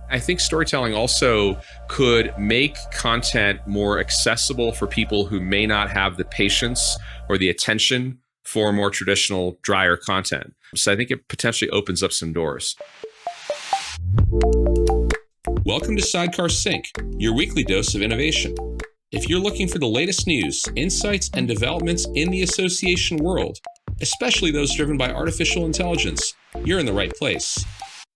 I think storytelling also could make content more accessible for people who may not have the patience or the attention for more traditional, drier content. So I think it potentially opens up some doors. Welcome to Sidecar Sync, your weekly dose of innovation. If you're looking for the latest news, insights, and developments in the association world, especially those driven by artificial intelligence, you're in the right place.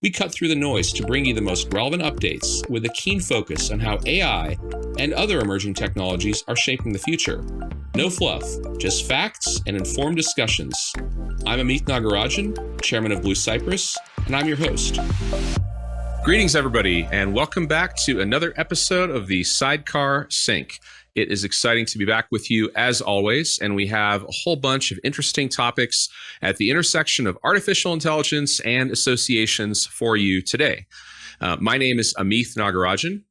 We cut through the noise to bring you the most relevant updates with a keen focus on how AI and other emerging technologies are shaping the future. No fluff, just facts and informed discussions. I'm Amith Nagarajan, chairman of Blue Cypress, and I'm your host. Greetings, everybody, and welcome back to another episode of the Sidecar Sync. It is exciting to be back with you as always, and we have a whole bunch of interesting topics at the intersection of artificial intelligence and associations for you today. My name is Amith Nagarajan.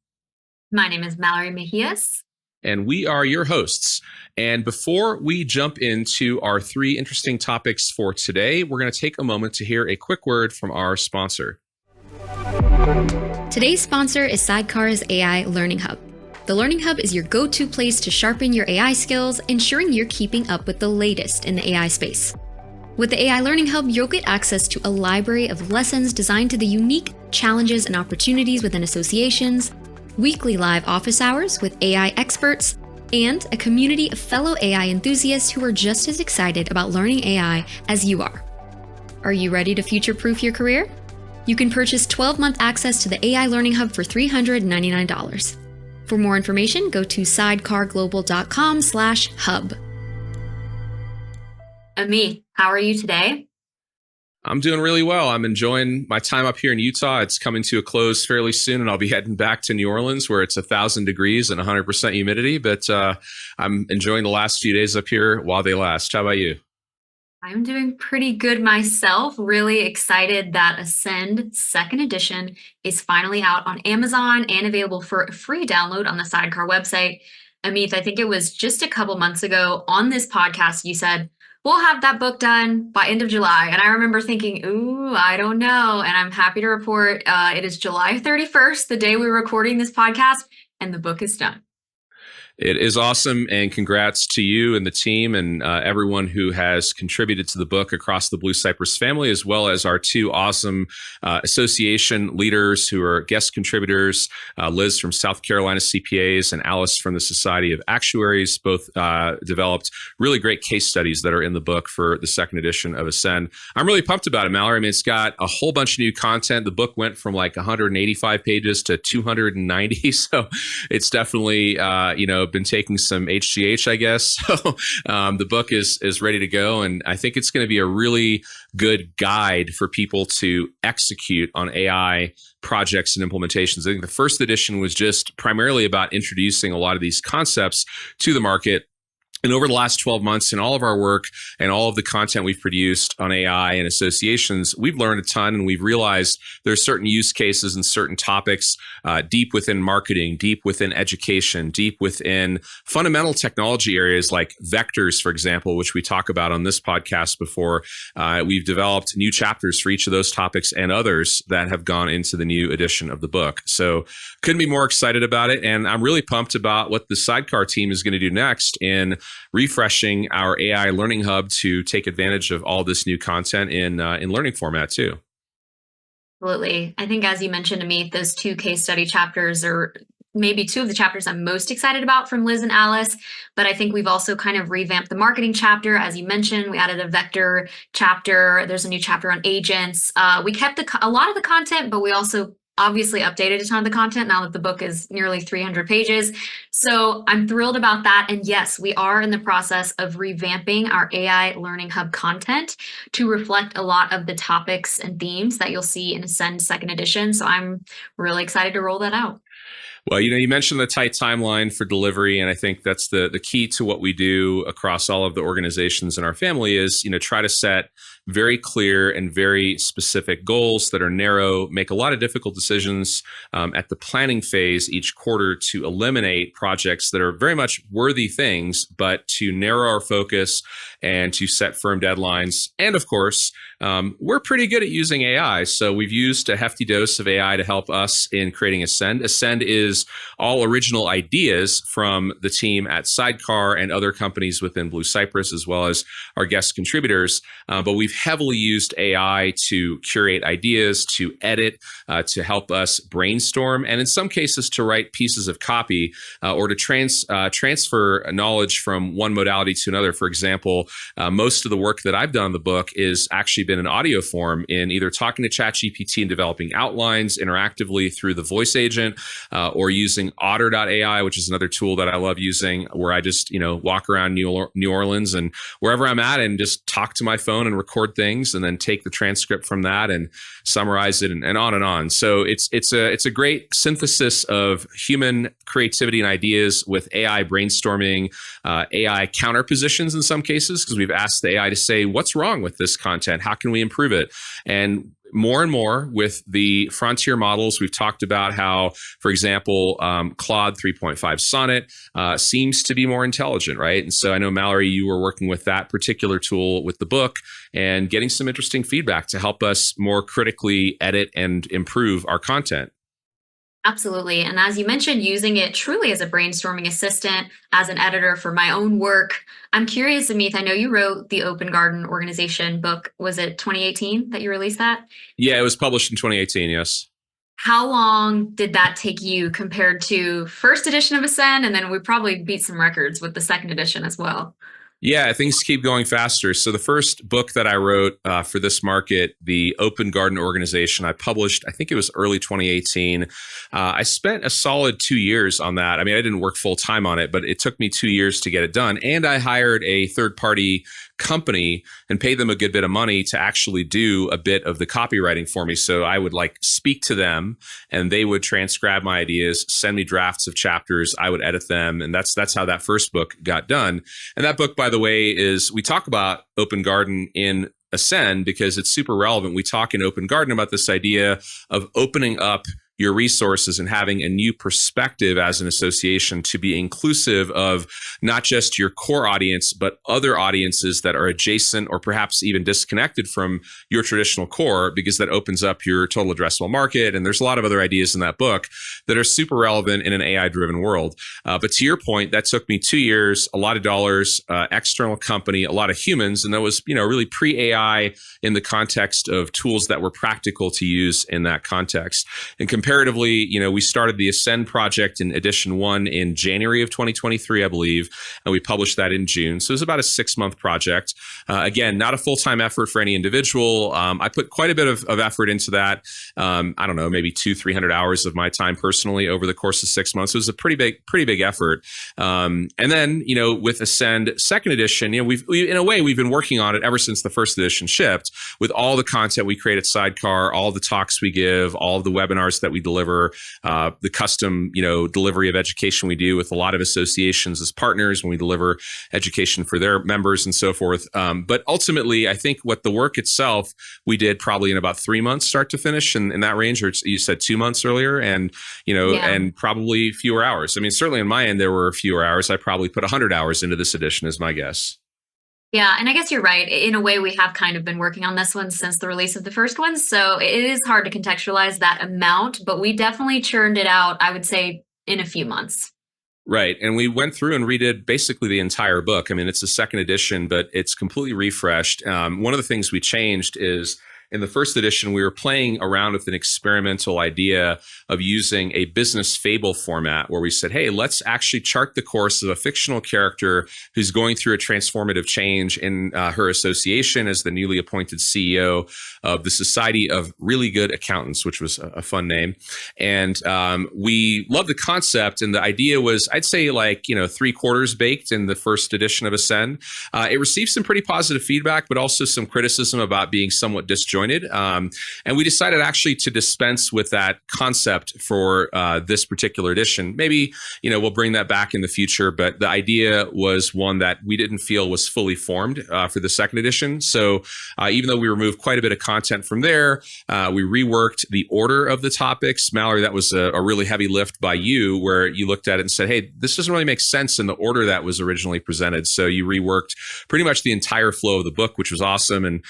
My name is Mallory Mejias. And we are your hosts. And before we jump into our three interesting topics for today, we're going to take a moment to hear a quick word from our sponsor. Today's sponsor is Sidecar's AI Learning Hub. The Learning Hub is your go-to place to sharpen your AI skills, ensuring you're keeping up with the latest in the AI space. With the AI Learning Hub, you'll get access to a library of lessons designed to the unique challenges and opportunities within associations, weekly live office hours with AI experts, and a community of fellow AI enthusiasts who are just as excited about learning AI as you are. Are you ready to future-proof your career? You can purchase 12-month access to the AI Learning Hub for $399. For more information, go to sidecarglobal.com/hub. Amith, how are you today? I'm doing really well. I'm enjoying my time up here in Utah. It's coming to a close fairly soon, and I'll be heading back to New Orleans where it's 1,000 degrees and 100% humidity. But I'm enjoying the last few days up here while they last. How about you? I'm doing pretty good myself. Really excited that Ascend 2nd edition is finally out on Amazon and available for a free download on the Sidecar website. Amith, I think it was just a couple months ago on this podcast, you said, we'll have that book done by end of July. And I remember thinking, ooh, I don't know. And I'm happy to report it is July 31st, the day we're recording this podcast, and the book is done. It is awesome, and congrats to you and the team and everyone who has contributed to the book across the Blue Cypress family, as well as our two awesome association leaders who are guest contributors, Liz from South Carolina CPAs and Alice from the Society of Actuaries. Both developed really great case studies that are in the book for the 2nd edition of Ascend. I'm really pumped about it, Mallory. I mean, it's got a whole bunch of new content. The book went from like 185 pages to 290, so it's definitely, been taking some HGH, I guess. So the book is ready to go. And I think it's going to be a really good guide for people to execute on AI projects and implementations. I think the 1st edition was just primarily about introducing a lot of these concepts to the market. And over the last 12 months in all of our work and all of the content we've produced on AI and associations, we've learned a ton, and we've realized there's certain use cases and certain topics deep within marketing, deep within education, deep within fundamental technology areas like vectors, for example, which we talk about on this podcast before. We've developed new chapters for each of those topics and others that have gone into the new edition of the book. So couldn't be more excited about it. And I'm really pumped about what the Sidecar team is going to do next in refreshing our AI Learning Hub to take advantage of all this new content in learning format too. Absolutely. I think, as you mentioned to me, those two case study chapters are maybe two of the chapters I'm most excited about from Liz and Alice. But I think we've also kind of revamped the marketing chapter. As you mentioned, we added a vector chapter. There's a new chapter on agents. We kept a lot of the content, but we also obviously updated a ton of the content now that the book is nearly 300 pages. So I'm thrilled about that. And yes, we are in the process of revamping our AI Learning Hub content to reflect a lot of the topics and themes that you'll see in Ascend 2nd edition. So I'm really excited to roll that out. Well, you mentioned the tight timeline for delivery, and I think that's the key to what we do across all of the organizations in our family is, try to set very clear and very specific goals that are narrow, make a lot of difficult decisions at the planning phase each quarter to eliminate projects that are very much worthy things, but to narrow our focus and to set firm deadlines. And of course, we're pretty good at using AI. So we've used a hefty dose of AI to help us in creating Ascend. Ascend is all original ideas from the team at Sidecar and other companies within Blue Cypress, as well as our guest contributors. But we've heavily used AI to curate ideas, to edit, to help us brainstorm, and in some cases to write pieces of copy or to transfer knowledge from one modality to another. For example, most of the work that I've done in the book is actually been in audio form, in either talking to ChatGPT and developing outlines interactively through the voice agent, or using Otter.ai, which is another tool that I love using, where I just walk around New Orleans and wherever I'm at and just talk to my phone and record things, and then take the transcript from that and summarize it, and on and on. So it's a great synthesis of human creativity and ideas with AI brainstorming, AI counterpositions in some cases, because we've asked the AI to say, what's wrong with this content? How can we improve it? And more with the frontier models, we've talked about how, for example, Claude 3.5 Sonnet seems to be more intelligent, right? And so I know, Mallory, you were working with that particular tool with the book and getting some interesting feedback to help us more critically edit and improve our content. Absolutely. And as you mentioned, using it truly as a brainstorming assistant, as an editor for my own work. I'm curious, Amith, I know you wrote the Open Garden Organization book. Was it 2018 that you released that? Yeah, it was published in 2018, yes. How long did that take you compared to first edition of Ascend? And then we probably beat some records with the second edition as well. Yeah, things keep going faster. So the first book that I wrote for this market, the Open Garden Organization, I published, I think it was early 2018. I spent a solid 2 years on that. I mean, I didn't work full time on it, but it took me 2 years to get it done. And I hired a third-party company and paid them a good bit of money to actually do a bit of the copywriting for me. So I would speak to them, and they would transcribe my ideas, send me drafts of chapters, I would edit them. And that's how that first book got done. And that book, by the way, we talk about Open Garden in Ascend because it's super relevant. We talk in Open Garden about this idea of opening up your resources and having a new perspective as an association to be inclusive of not just your core audience, but other audiences that are adjacent or perhaps even disconnected from your traditional core, because that opens up your total addressable market. And there's a lot of other ideas in that book that are super relevant in an AI-driven world. But to your point, that took me 2 years, a lot of dollars, external company, a lot of humans. And that was, really pre-AI in the context of tools that were practical to use in that context. And comparatively, we started the Ascend project in edition 1 in January of 2023, I believe, and we published that in June. So it was about a 6-month project. Again, not a full-time effort for any individual. I put quite a bit of effort into that. I don't know, maybe 200-300 hours of my time personally over the course of 6 months. It was a pretty big effort. And then, with Ascend second edition, we've been working on it ever since the first edition shipped, with all the content we create at Sidecar, all the talks we give, all of the webinars that we deliver, the custom, delivery of education we do with a lot of associations as partners when we deliver education for their members and so forth. But ultimately, I think what the work itself, we did probably in about 3 months, start to finish, in that range, or you said 2 months earlier, and, and probably fewer hours. I mean, certainly on my end, there were fewer hours. I probably put 100 hours into this edition is my guess. Yeah, and I guess you're right. In a way, we have kind of been working on this one since the release of the first one. So it is hard to contextualize that amount, but we definitely churned it out, I would say, in a few months. Right. And we went through and redid basically the entire book. I mean, it's the second edition, but it's completely refreshed. One of the things we changed is, in the first edition, we were playing around with an experimental idea of using a business fable format where we said, hey, let's actually chart the course of a fictional character who's going through a transformative change in her association as the newly appointed CEO of the Society of Really Good Accountants, which was a fun name. And we loved the concept. And the idea was, I'd say 3/4 baked in the first edition of Ascend. It received some pretty positive feedback, but also some criticism about being somewhat disjointed disjointed. And we decided actually to dispense with that concept for this particular edition. Maybe, we'll bring that back in the future, but the idea was one that we didn't feel was fully formed for the second edition. So even though we removed quite a bit of content from there, we reworked the order of the topics. Mallory, that was a really heavy lift by you, where you looked at it and said, hey, this doesn't really make sense in the order that was originally presented. So you reworked pretty much the entire flow of the book, which was awesome. And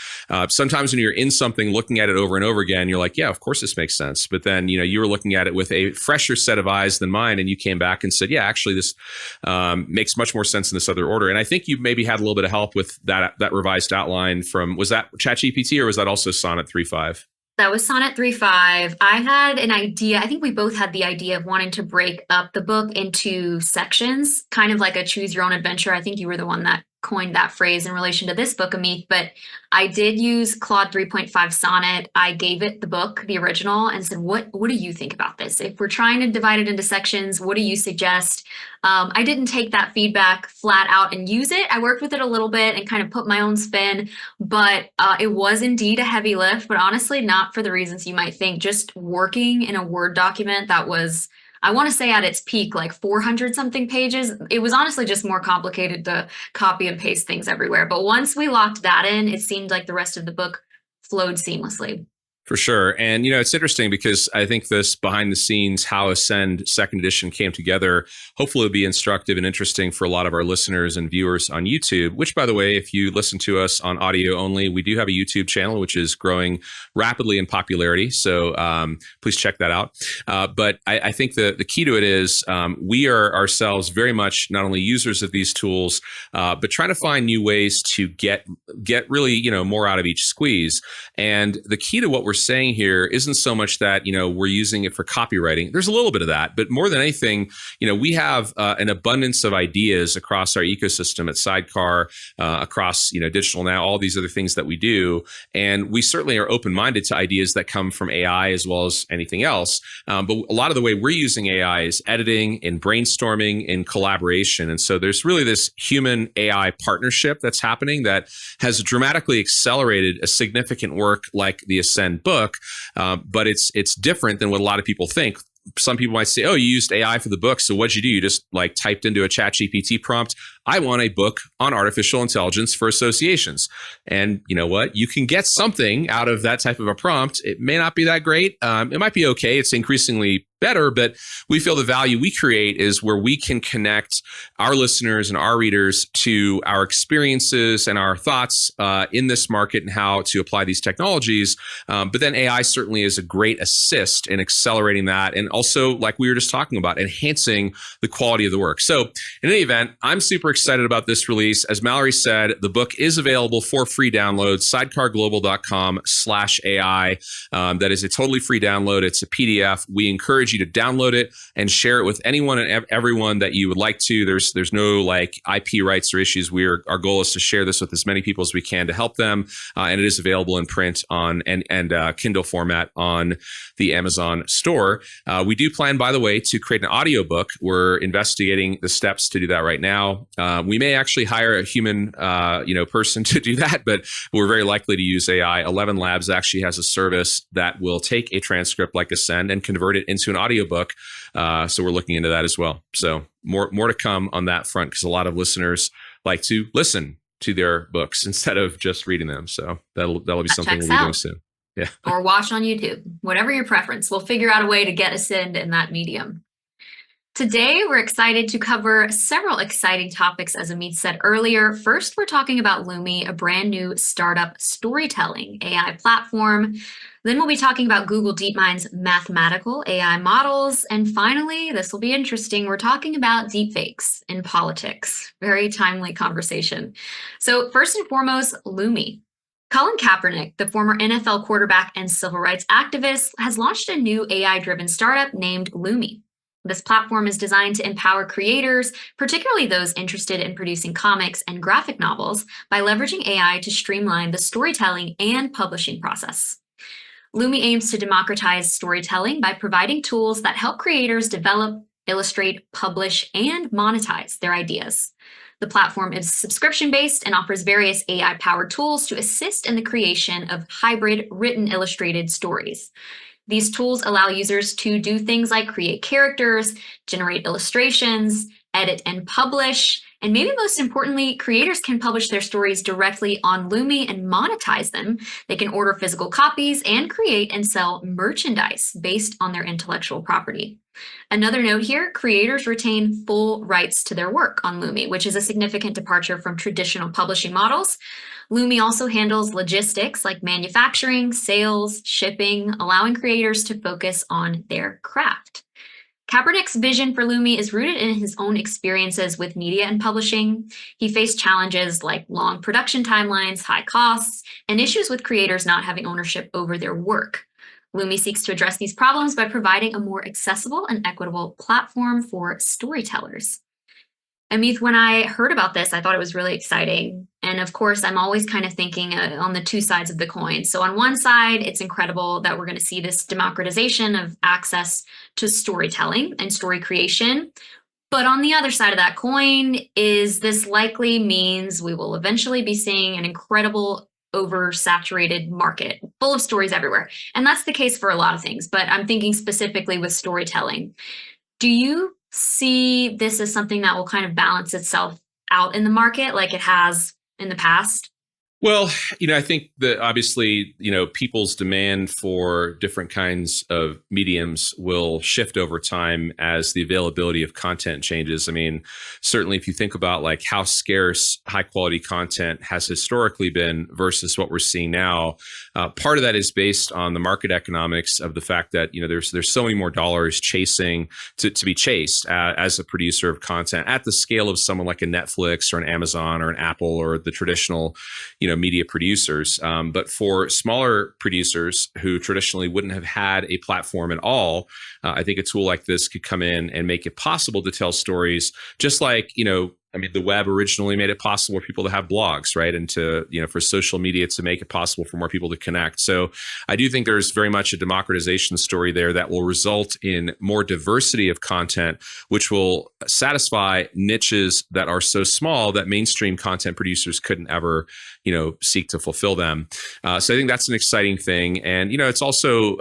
sometimes when you're in something, looking at it over and over again, you're like, yeah, of course this makes sense. But then, you were looking at it with a fresher set of eyes than mine, and you came back and said, yeah, actually this makes much more sense in this other order. And I think you maybe had a little bit of help with that revised outline from, was that ChatGPT or was that also Sonnet 3.5? That was Sonnet 3.5. I had an idea. I think we both had the idea of wanting to break up the book into sections, kind of like a choose your own adventure. I think you were the one that coined that phrase in relation to this book, Amith, but I did use Claude 3.5 Sonnet. I gave it the book, the original, and said, what do you think about this? If we're trying to divide it into sections, what do you suggest? I didn't take that feedback flat out and use it. I worked with it a little bit and kind of put my own spin, but it was indeed a heavy lift, but honestly, not for the reasons you might think. Just working in a Word document that was, I want to say at its peak, like 400 something pages. It was honestly just more complicated to copy and paste things everywhere. But once we locked that in, it seemed like the rest of the book flowed seamlessly. For sure. And, it's interesting because I think this behind the scenes, how Ascend second edition came together, hopefully will be instructive and interesting for a lot of our listeners and viewers on YouTube, which, by the way, if you listen to us on audio only, we do have a YouTube channel, which is growing rapidly in popularity. So please check that out. But I think the key to it is we are ourselves very much not only users of these tools, but trying to find new ways to get really, more out of each squeeze. And the key to what we're saying here isn't so much that, we're using it for copywriting. There's a little bit of that, but more than anything, we have an abundance of ideas across our ecosystem at Sidecar, across, Digital Now, all these other things that we do. And we certainly are open-minded to ideas that come from AI as well as anything else. But a lot of the way we're using AI is editing and brainstorming and collaboration. And so there's really this human AI partnership that's happening that has dramatically accelerated a significant work like the Ascend book, but it's different than what a lot of people think. Some people might say, oh, you used AI for the book, so what'd you do? You just typed into a ChatGPT prompt, I want a book on artificial intelligence for associations. And you know what? You can get something out of that type of a prompt. It may not be that great. It might be okay. It's increasingly better, but we feel the value we create is where we can connect our listeners and our readers to our experiences and our thoughts in this market and how to apply these technologies. But then AI certainly is a great assist in accelerating that. And also, like we were just talking about, enhancing the quality of the work. So in any event, I'm super excited about this release. As Mallory said, the book is available for free download, sidecarglobal.com/AI. That is a totally free download. It's a PDF. We encourage you to download it and share it with anyone and everyone that you would like to. There's no IP rights or issues. Our goal is to share this with as many people as we can to help them. And it is available in print on and Kindle format on the Amazon store. We do plan, by the way, to create an audiobook. We're investigating the steps to do that right now. We may actually hire a human person to do that, but we're very likely to use AI. 11 Labs actually has a service that will take a transcript like Ascend and convert it into an audiobook. So we're looking into that as well. So more to come on that front, because a lot of listeners like to listen to their books instead of just reading them. So that'll be something we'll be doing soon. Yeah. Or watch on YouTube, whatever your preference. We'll figure out a way to get Ascend in that medium. Today, we're excited to cover several exciting topics, as Amith said earlier. First, we're talking about Lumi, a brand new startup storytelling AI platform. Then we'll be talking about Google DeepMind's mathematical AI models. And finally, this will be interesting, we're talking about deepfakes in politics. Very timely conversation. So first and foremost, Lumi. Colin Kaepernick, the former NFL quarterback and civil rights activist, has launched a new AI-driven startup named Lumi. This platform is designed to empower creators, particularly those interested in producing comics and graphic novels, by leveraging AI to streamline the storytelling and publishing process. Lumi aims to democratize storytelling by providing tools that help creators develop, illustrate, publish, and monetize their ideas. The platform is subscription-based and offers various AI-powered tools to assist in the creation of hybrid written illustrated stories. These tools allow users to do things like create characters, generate illustrations, edit and publish, and maybe most importantly, creators can publish their stories directly on Lumi and monetize them. They can order physical copies and create and sell merchandise based on their intellectual property. Another note here, creators retain full rights to their work on Lumi, which is a significant departure from traditional publishing models. Lumi also handles logistics like manufacturing, sales, shipping, allowing creators to focus on their craft. Kaepernick's vision for Lumi is rooted in his own experiences with media and publishing. He faced challenges like long production timelines, high costs, and issues with creators not having ownership over their work. Lumi seeks to address these problems by providing a more accessible and equitable platform for storytellers. Amith, when I heard about this, I thought it was really exciting. And of course, I'm always kind of thinking on the two sides of the coin. So on one side, it's incredible that we're going to see this democratization of access to storytelling and story creation. But on the other side of that coin is this likely means we will eventually be seeing an incredible oversaturated market full of stories everywhere. And that's the case for a lot of things, but I'm thinking specifically with storytelling. Do you see this as something that will kind of balance itself out in the market like it has in the past? Well, I think that obviously, people's demand for different kinds of mediums will shift over time as the availability of content changes. I mean, certainly if you think about like how scarce high quality content has historically been versus what we're seeing now, part of that is based on the market economics of the fact that, there's so many more dollars chasing to be chased as a producer of content at the scale of someone like a Netflix or an Amazon or an Apple or the traditional, media producers. But for smaller producers who traditionally wouldn't have had a platform at all, I think a tool like this could come in and make it possible to tell stories just like, the web originally made it possible for people to have blogs, right? And to, for social media to make it possible for more people to connect. So I do think there's very much a democratization story there that will result in more diversity of content, which will satisfy niches that are so small that mainstream content producers couldn't ever, seek to fulfill them. So I think that's an exciting thing. And, it's also,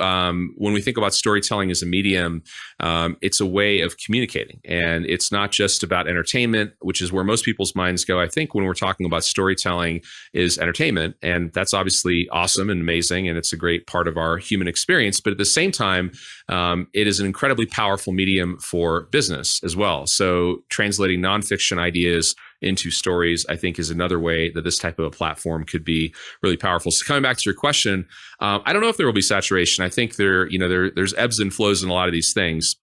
when we think about storytelling as a medium, it's a way of communicating. And it's not just about entertainment, which is where most people's minds go. I think when we're talking about storytelling is entertainment, and that's obviously awesome and amazing, and it's a great part of our human experience. But at the same time, it is an incredibly powerful medium for business as well. So translating nonfiction ideas into stories, I think, is another way that this type of a platform could be really powerful. So coming back to your question, I don't know if there will be saturation. I think there's ebbs and flows in a lot of these things.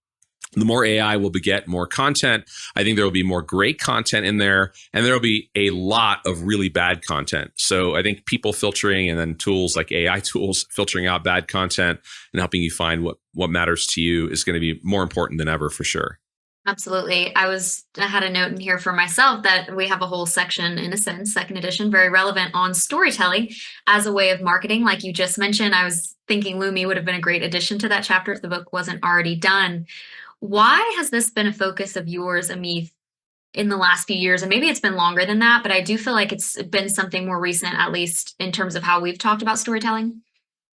The more AI will beget more content, I think there will be more great content in there, and there will be a lot of really bad content. So I think people filtering and then tools like AI tools filtering out bad content and helping you find what matters to you is going to be more important than ever for sure. Absolutely. I had a note in here for myself that we have a whole section, in a sense, second edition, very relevant on storytelling as a way of marketing. Like you just mentioned, I was thinking Lumi would have been a great addition to that chapter if the book wasn't already done. Why has this been a focus of yours, Amith, in the last few years? And maybe it's been longer than that, but I do feel like it's been something more recent, at least in terms of how we've talked about storytelling.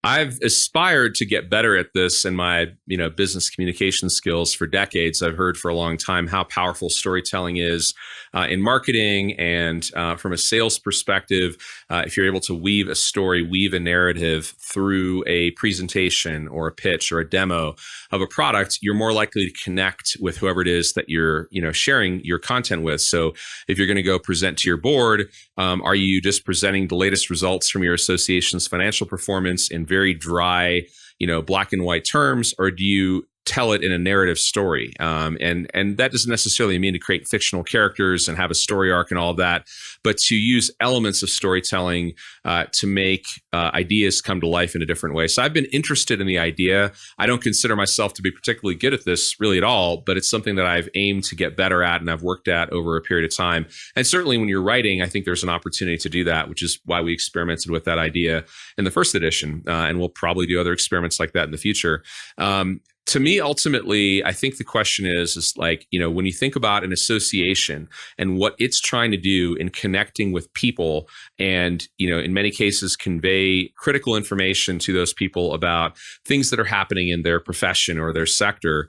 I've aspired to get better at this in my, business communication skills for decades. I've heard for a long time how powerful storytelling is in marketing and from a sales perspective. If you're able to weave a story, weave a narrative through a presentation or a pitch or a demo of a product, you're more likely to connect with whoever it is that you're, sharing your content with. So if you're going to go present to your board, are you just presenting the latest results from your association's financial performance in very dry, black and white terms, or do you tell it in a narrative story? And that doesn't necessarily mean to create fictional characters and have a story arc and all of that, but to use elements of storytelling to make ideas come to life in a different way. So I've been interested in the idea. I don't consider myself to be particularly good at this really at all, but it's something that I've aimed to get better at and I've worked at over a period of time. And certainly when you're writing, I think there's an opportunity to do that, which is why we experimented with that idea in the first edition. And we'll probably do other experiments like that in the future. to me, ultimately, I think the question is like, when you think about an association and what it's trying to do in connecting with people and, in many cases convey critical information to those people about things that are happening in their profession or their sector,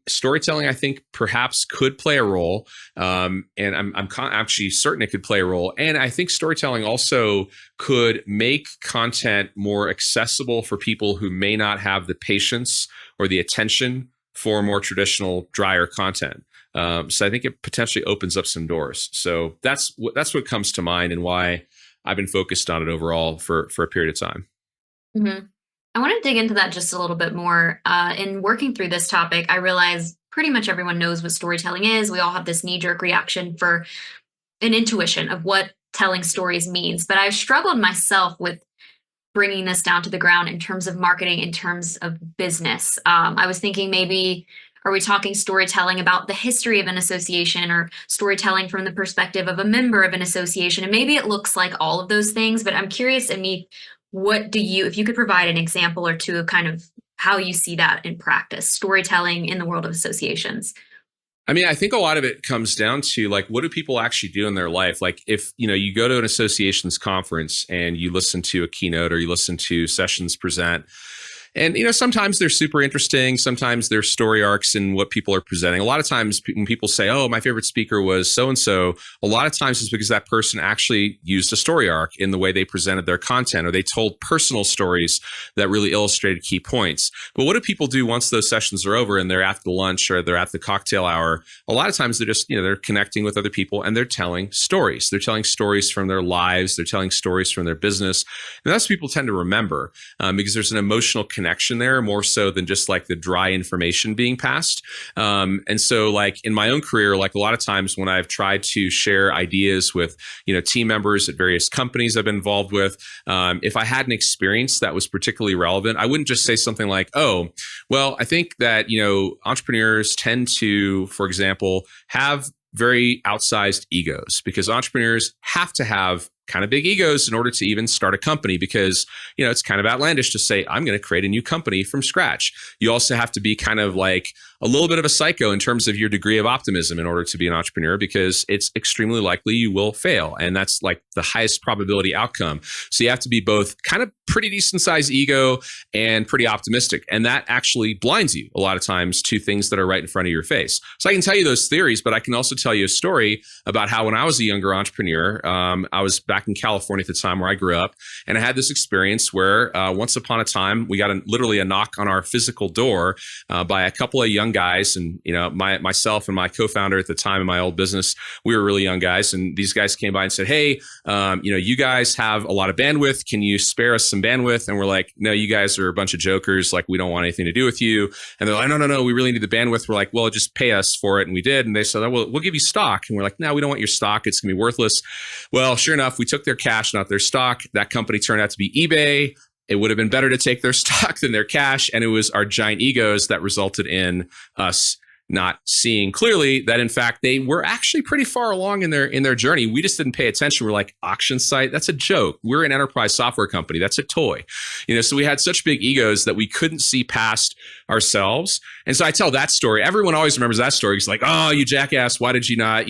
storytelling, I think perhaps could play a role. And I'm actually certain it could play a role. And I think storytelling also could make content more accessible for people who may not have the patience or the attention for more traditional, drier content. So I think it potentially opens up some doors. So that's what comes to mind and why I've been focused on it overall for a period of time. Mm-hmm. I want to dig into that just a little bit more. In working through this topic, I realize pretty much everyone knows what storytelling is. We all have this knee-jerk reaction for an intuition of what telling stories means. But I've struggled myself with bringing this down to the ground in terms of marketing, in terms of business. I was thinking maybe, are we talking storytelling about the history of an association or storytelling from the perspective of a member of an association? And maybe it looks like all of those things, but I'm curious, Amith, if you could provide an example or two of kind of how you see that in practice, storytelling in the world of associations. I mean, I think a lot of it comes down to like, what do people actually do in their life? Like if, you go to an association's conference and you listen to a keynote or you listen to sessions present, and, sometimes they're super interesting. Sometimes there's story arcs in what people are presenting. A lot of times when people say, oh, my favorite speaker was so-and-so, a lot of times it's because that person actually used a story arc in the way they presented their content, or they told personal stories that really illustrated key points. But what do people do once those sessions are over and they're at the lunch or they're at the cocktail hour? A lot of times they're just, they're connecting with other people and they're telling stories. They're telling stories from their lives. They're telling stories from their business. And that's what people tend to remember because there's an emotional connection there more so than just like the dry information being passed. And so like in my own career, like a lot of times when I've tried to share ideas with, team members at various companies I've been involved with, if I had an experience that was particularly relevant, I wouldn't just say something like, oh, well, I think that, entrepreneurs tend to, for example, have very outsized egos because entrepreneurs have to have kind of big egos in order to even start a company because, it's kind of outlandish to say, I'm going to create a new company from scratch. You also have to be kind of like a little bit of a psycho in terms of your degree of optimism in order to be an entrepreneur because it's extremely likely you will fail. And that's like the highest probability outcome. So you have to be both kind of pretty decent sized ego and pretty optimistic. And that actually blinds you a lot of times to things that are right in front of your face. So I can tell you those theories, but I can also tell you a story about how when I was a younger entrepreneur, I was back in California at the time where I grew up. And I had this experience where once upon a time, we got literally a knock on our physical door by a couple of young guys. And, myself and my co-founder at the time in my old business, we were really young guys. And these guys came by and said, hey, you guys have a lot of bandwidth. Can you spare us some bandwidth? And we're like, no, you guys are a bunch of jokers. Like, we don't want anything to do with you. And they're like, no, we really need the bandwidth. We're like, well, just pay us for it. And we did. And they said, well, we'll give you stock. And we're like, no, we don't want your stock. It's going to be worthless. Well, sure enough, we took their cash, not their stock. That company turned out to be eBay. It would have been better to take their stock than their cash. And it was our giant egos that resulted in us not seeing clearly that, in fact, they were actually pretty far along in their journey. We just didn't pay attention. We're like, auction site, that's a joke. We're an enterprise software company. That's a toy. So we had such big egos that we couldn't see past ourselves. And so I tell that story. Everyone always remembers that story. It's like, oh, you jackass, why did you not,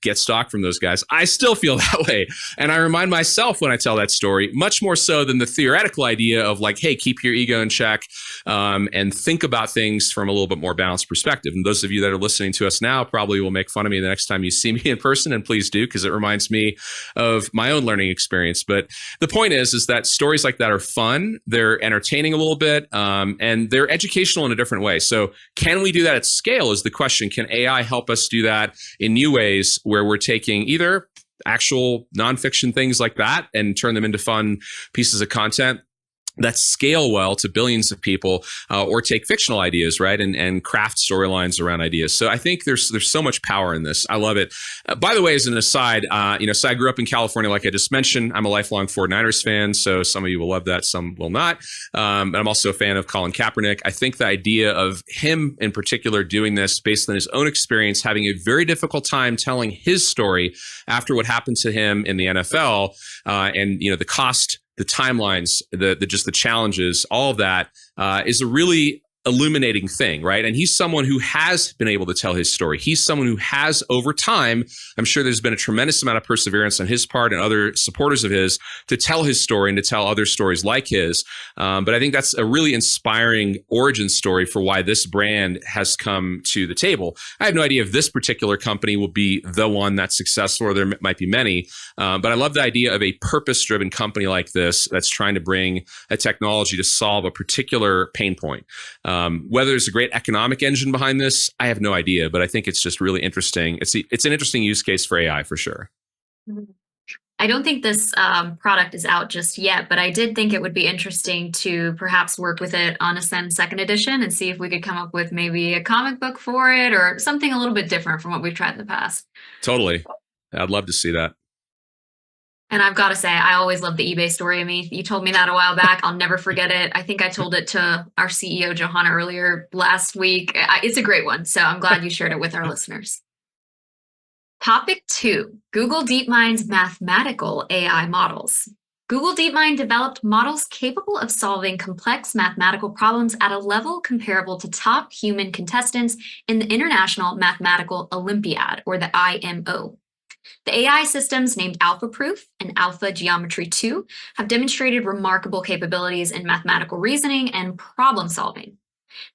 get stock from those guys? I still feel that way. And I remind myself when I tell that story, much more so than the theoretical idea of like, hey, keep your ego in check and think about things from a little bit more balanced perspective. And those of you that are listening to us now probably will make fun of me the next time you see me in person, and please do, because it reminds me of my own learning experience. But the point is that stories like that are fun, they're entertaining a little bit, and they're educational in a different way. So can we do that at scale is the question. Can AI help us do that in new ways where we're taking either actual nonfiction things like that and turn them into fun pieces of content that scale well to billions of people, or take fictional ideas, right, and craft storylines around ideas. So I think there's so much power in this. I love it. By the way, as an aside, so I grew up in California, like I just mentioned. I'm a lifelong 49ers fan, so some of you will love that, some will not. But I'm also a fan of Colin Kaepernick. I think the idea of him in particular doing this based on his own experience, having a very difficult time telling his story after what happened to him in the NFL, and the cost, the timelines, the challenges, all of that is a really illuminating thing, right? And he's someone who has been able to tell his story. He's someone who has, over time, I'm sure there's been a tremendous amount of perseverance on his part and other supporters of his to tell his story and to tell other stories like his. But I think that's a really inspiring origin story for why this brand has come to the table. I have no idea if this particular company will be the one that's successful, or there might be many. But I love the idea of a purpose-driven company like this that's trying to bring a technology to solve a particular pain point. Whether there's a great economic engine behind this, I have no idea, but I think it's just really interesting. It's an interesting use case for AI for sure. I don't think this product is out just yet, but I did think it would be interesting to perhaps work with it on Ascend 2nd edition and see if we could come up with maybe a comic book for it or something a little bit different from what we've tried in the past. Totally. I'd love to see that. And I've got to say, I always love the eBay story, Amith. You told me that a while back. I'll never forget it. I think I told it to our CEO, Johanna, earlier last week. It's a great one. So I'm glad you shared it with our listeners. Topic 2, Google DeepMind's mathematical AI models. Google DeepMind developed models capable of solving complex mathematical problems at a level comparable to top human contestants in the International Mathematical Olympiad, or the IMO. The AI systems named AlphaProof and Alpha Geometry 2 have demonstrated remarkable capabilities in mathematical reasoning and problem solving.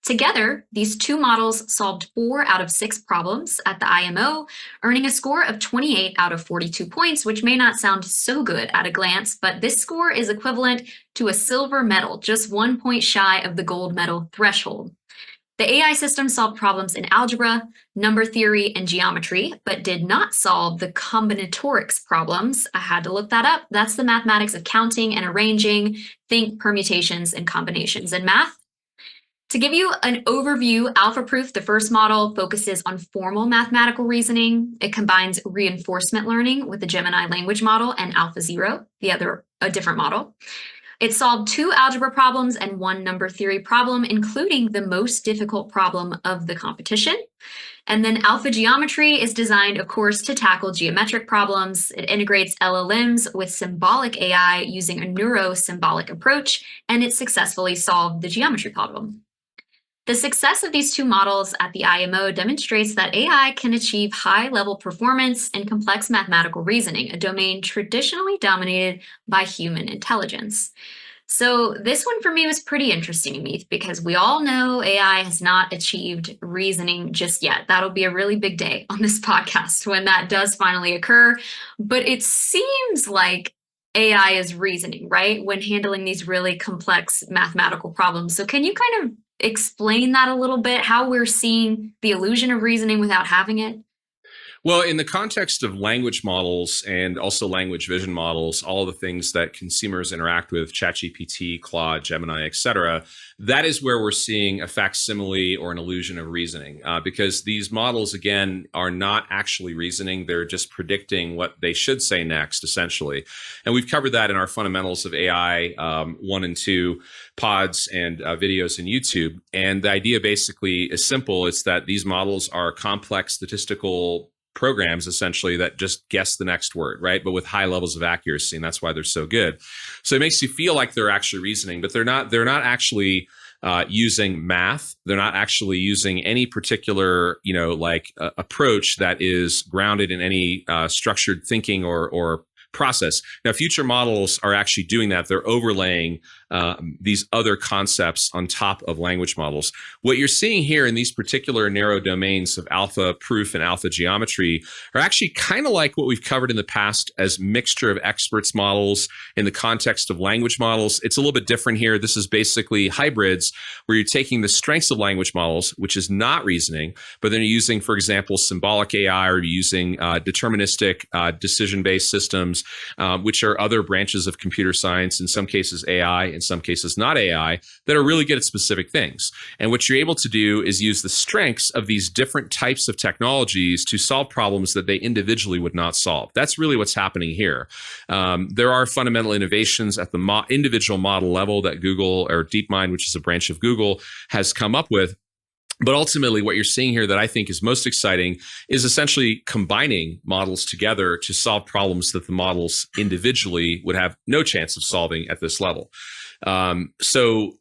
Together, these two models solved 4 out of 6 problems at the IMO, earning a score of 28 out of 42 points, which may not sound so good at a glance, but this score is equivalent to a silver medal, just 1 point shy of the gold medal threshold. The AI system solved problems in algebra, number theory, and geometry, but did not solve the combinatorics problems. I had to look that up. That's the mathematics of counting and arranging, think permutations and combinations in math. To give you an overview, AlphaProof, the first model, focuses on formal mathematical reasoning. It combines reinforcement learning with the Gemini language model and AlphaZero, the other, a different model. It solved 2 algebra problems and 1 number theory problem, including the most difficult problem of the competition. And then Alpha Geometry is designed, of course, to tackle geometric problems. It integrates LLMs with symbolic AI using a neuro-symbolic approach, and it successfully solved the geometry problem. The success of these two models at the IMO demonstrates that AI can achieve high-level performance in complex mathematical reasoning, a domain traditionally dominated by human intelligence. So this one for me was pretty interesting, Amith, because we all know AI has not achieved reasoning just yet. That'll be a really big day on this podcast when that does finally occur. But it seems like AI is reasoning, right, when handling these really complex mathematical problems. So can you kind of explain that a little bit, how we're seeing the illusion of reasoning without having it? Well, in the context of language models and also language vision models, all the things that consumers interact with, ChatGPT, Claude, Gemini, et cetera, that is where we're seeing a facsimile or an illusion of reasoning, because these models, again, are not actually reasoning. They're just predicting what they should say next, essentially. And we've covered that in our fundamentals of AI 1 and 2 pods and videos in YouTube. And the idea basically is simple. It's that these models are complex statistical programs, essentially, that just guess the next word, right? But with high levels of accuracy, and that's why they're so good. So it makes you feel like they're actually reasoning, but they're not actually using math. They're not actually using any particular, approach that is grounded in any structured thinking or process. Now, future models are actually doing that. They're overlaying these other concepts on top of language models. What you're seeing here in these particular narrow domains of alpha proof and alpha geometry are actually kind of like what we've covered in the past as mixture of experts models in the context of language models. It's a little bit different here. This is basically hybrids where you're taking the strengths of language models, which is not reasoning, but then you're using, for example, symbolic AI, or you're using deterministic decision-based systems, which are other branches of computer science, in some cases AI, in some cases not AI, that are really good at specific things. And what you're able to do is use the strengths of these different types of technologies to solve problems that they individually would not solve. That's really what's happening here. There are fundamental innovations at the individual model level that Google, or DeepMind, which is a branch of Google, has come up with. But ultimately, what you're seeing here that I think is most exciting is essentially combining models together to solve problems that the models individually would have no chance of solving at this level. So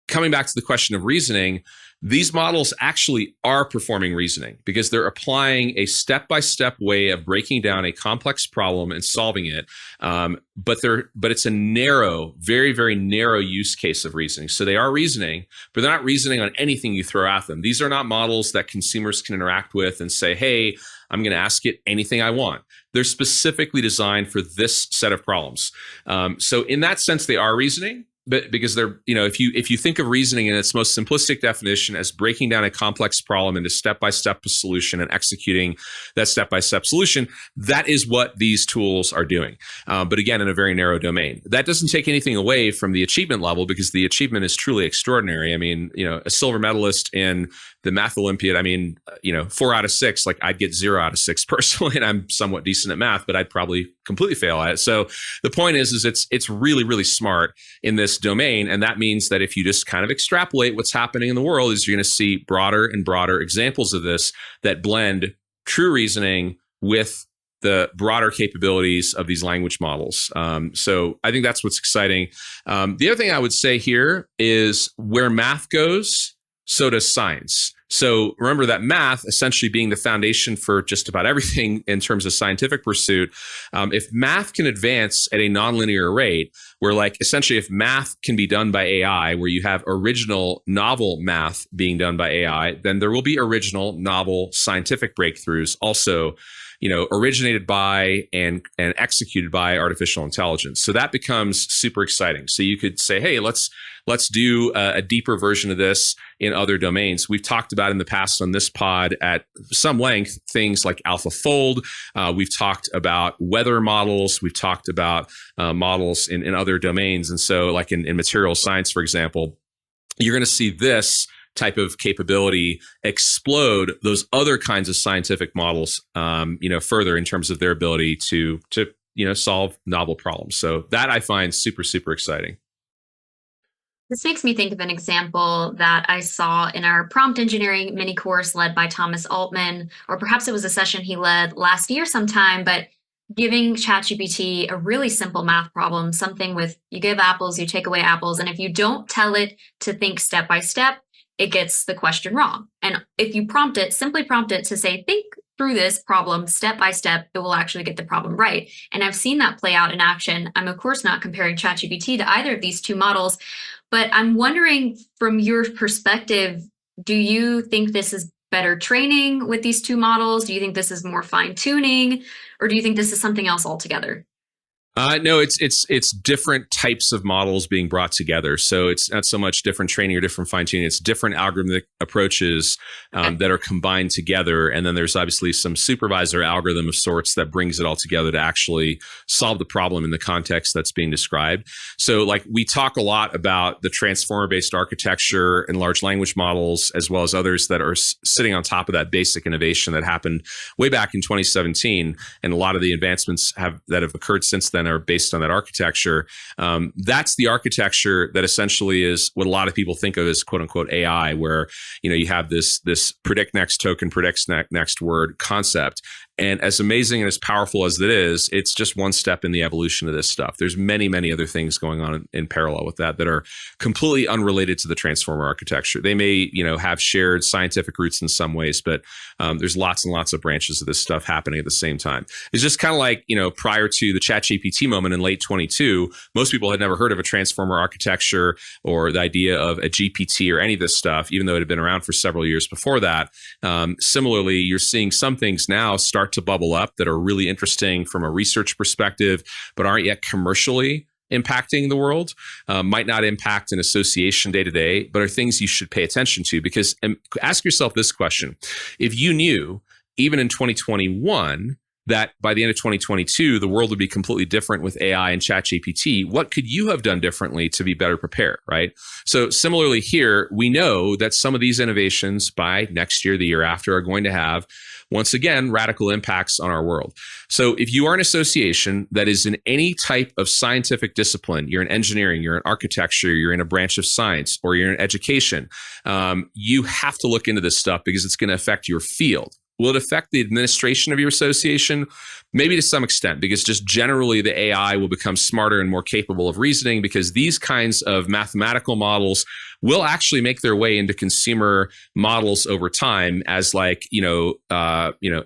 coming back to the question of reasoning, these models actually are performing reasoning because they're applying a step-by-step way of breaking down a complex problem and solving it. But it's a narrow, very, very narrow use case of reasoning. So they are reasoning, but they're not reasoning on anything you throw at them. These are not models that consumers can interact with and say, hey, I'm going to ask it anything I want. They're specifically designed for this set of problems. So in that sense, they are reasoning. But because they're, if you think of reasoning in its most simplistic definition as breaking down a complex problem into step-by-step solution and executing that step-by-step solution, that is what these tools are doing. But again, in a very narrow domain. That doesn't take anything away from the achievement level because the achievement is truly extraordinary. I mean, a silver medalist in the math Olympiad, 4 out of 6, like I'd get 0 out of 6 personally, and I'm somewhat decent at math, but I'd probably completely fail at it. So the point is it's really, really smart in this domain. And that means that if you just kind of extrapolate what's happening in the world is you're going to see broader and broader examples of this that blend true reasoning with the broader capabilities of these language models. So I think that's what's exciting. The other thing I would say here is where math goes, so does science. So remember that math essentially being the foundation for just about everything in terms of scientific pursuit. If math can advance at a nonlinear rate, where like essentially if math can be done by AI, where you have original novel math being done by AI, then there will be original novel scientific breakthroughs also originated by and executed by artificial intelligence. So that becomes super exciting. So you could say, hey, let's do a deeper version of this in other domains. We've talked about in the past on this pod at some length, things like AlphaFold. We've talked about weather models. We've talked about models in other domains. And so like in material science, for example, you're going to see this type of capability explode those other kinds of scientific models, further in terms of their ability to solve novel problems. So that I find super, super exciting. This makes me think of an example that I saw in our prompt engineering mini course led by Thomas Altman, or perhaps it was a session he led last year sometime, but giving ChatGPT a really simple math problem, something with you give apples, you take away apples, and if you don't tell it to think step by step, it gets the question wrong. And if you simply prompt it to say, think through this problem step by step, it will actually get the problem right. And I've seen that play out in action. I'm of course not comparing ChatGPT to either of these two models, but I'm wondering from your perspective, do you think this is better training with these two models? Do you think this is more fine tuning, or do you think this is something else altogether? No, it's different types of models being brought together. So it's not so much different training or different fine tuning. It's different algorithmic approaches that are combined together. And then there's obviously some supervisor algorithm of sorts that brings it all together to actually solve the problem in the context that's being described. So like we talk a lot about the transformer-based architecture and large language models, as well as others that are sitting on top of that basic innovation that happened way back in 2017. And a lot of the advancements that have occurred since then are based on that architecture. That's the architecture that essentially is what a lot of people think of as quote unquote AI, where you have this predict next token, predicts next word concept. And as amazing and as powerful as it is, it's just one step in the evolution of this stuff. There's many, many other things going on in parallel with that are completely unrelated to the transformer architecture. They may, have shared scientific roots in some ways, but there's lots and lots of branches of this stuff happening at the same time. It's just kind of like, prior to the ChatGPT moment in late 22, most people had never heard of a transformer architecture or the idea of a GPT or any of this stuff, even though it had been around for several years before that. Similarly, you're seeing some things now start to bubble up that are really interesting from a research perspective, but aren't yet commercially impacting the world, might not impact an association day to day, but are things you should pay attention to. Because ask yourself this question: if you knew, even in 2021, that by the end of 2022, the world would be completely different with AI and ChatGPT, what could you have done differently to be better prepared, right? So similarly here, we know that some of these innovations by next year, the year after, are going to have, once again, radical impacts on our world. So if you are an association that is in any type of scientific discipline, you're in engineering, you're in architecture, you're in a branch of science, or you're in education, you have to look into this stuff because it's going to affect your field. Will it affect the administration of your association? Maybe to some extent, because just generally the AI will become smarter and more capable of reasoning, because these kinds of mathematical models will actually make their way into consumer models over time as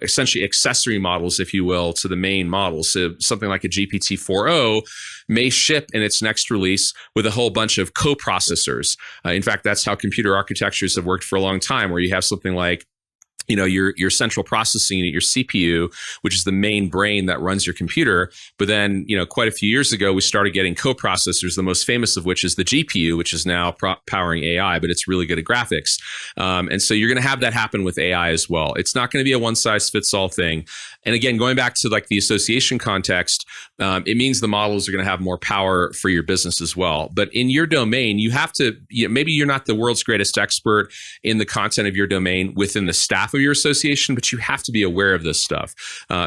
essentially accessory models, if you will, to the main model. So something like a GPT-4o may ship in its next release with a whole bunch of co-processors. In fact, that's how computer architectures have worked for a long time, where you have something like your central processing unit, your CPU, which is the main brain that runs your computer. But then, quite a few years ago, we started getting co-processors, the most famous of which is the GPU, which is now powering AI, but it's really good at graphics. And so you're going to have that happen with AI as well. It's not going to be a one-size-fits-all thing. And again, going back to like the association context, it means the models are going to have more power for your business as well. But in your domain, you have to, maybe you're not the world's greatest expert in the content of your domain within the staff of your association, but you have to be aware of this stuff.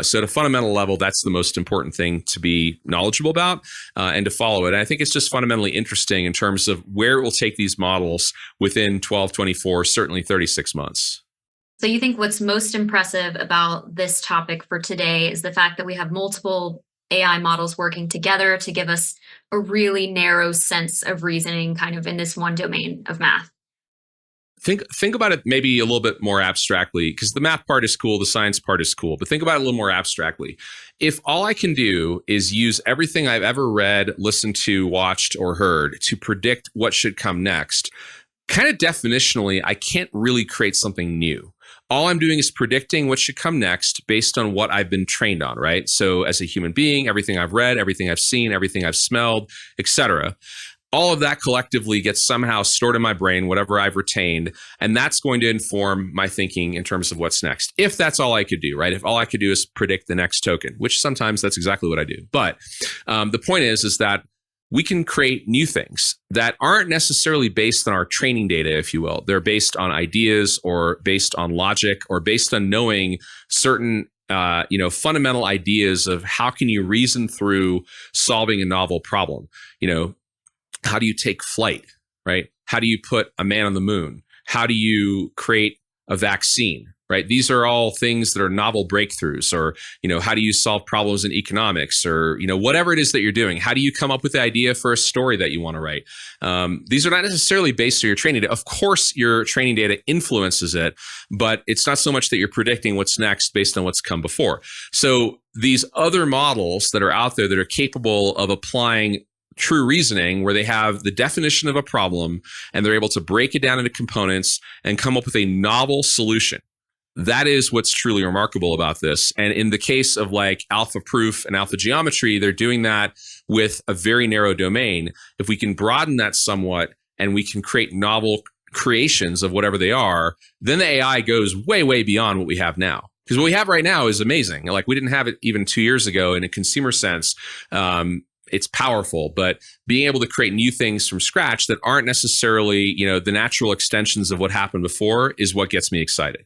So at a fundamental level, that's the most important thing to be knowledgeable about and to follow it. And I think it's just fundamentally interesting in terms of where it will take these models within 12, 24, certainly 36 months. So you think what's most impressive about this topic for today is the fact that we have multiple AI models working together to give us a really narrow sense of reasoning kind of in this one domain of math. Think about it maybe a little bit more abstractly, because the math part is cool, the science part is cool, but think about it a little more abstractly. If all I can do is use everything I've ever read, listened to, watched, or heard to predict what should come next, kind of definitionally, I can't really create something new. All I'm doing is predicting what should come next based on what I've been trained on, right? So as a human being, everything I've read, everything I've seen, everything I've smelled, etc., all of that collectively gets somehow stored in my brain, whatever I've retained, and that's going to inform my thinking in terms of what's next. If that's all I could do, right? If all I could do is predict the next token, which sometimes that's exactly what I do. But the point is that we can create new things that aren't necessarily based on our training data, if you will. They're based on ideas or based on logic or based on knowing certain fundamental ideas of how can you reason through solving a novel problem. How do you take flight, right? How do you put a man on the moon? How do you create a vaccine, right? These are all things that are novel breakthroughs. Or, how do you solve problems in economics, or, whatever it is that you're doing? How do you come up with the idea for a story that you want to write? These are not necessarily based on your training data. Of course, your training data influences it, but it's not so much that you're predicting what's next based on what's come before. So these other models that are out there that are capable of applying true reasoning, where they have the definition of a problem and they're able to break it down into components and come up with a novel solution. That is what's truly remarkable about this. And in the case of like alpha proof and alpha geometry, they're doing that with a very narrow domain. If we can broaden that somewhat and we can create novel creations of whatever they are, then the AI goes way, way beyond what we have now. Because what we have right now is amazing. Like, we didn't have it even 2 years ago in a consumer sense. It's powerful, but being able to create new things from scratch that aren't necessarily, the natural extensions of what happened before is what gets me excited.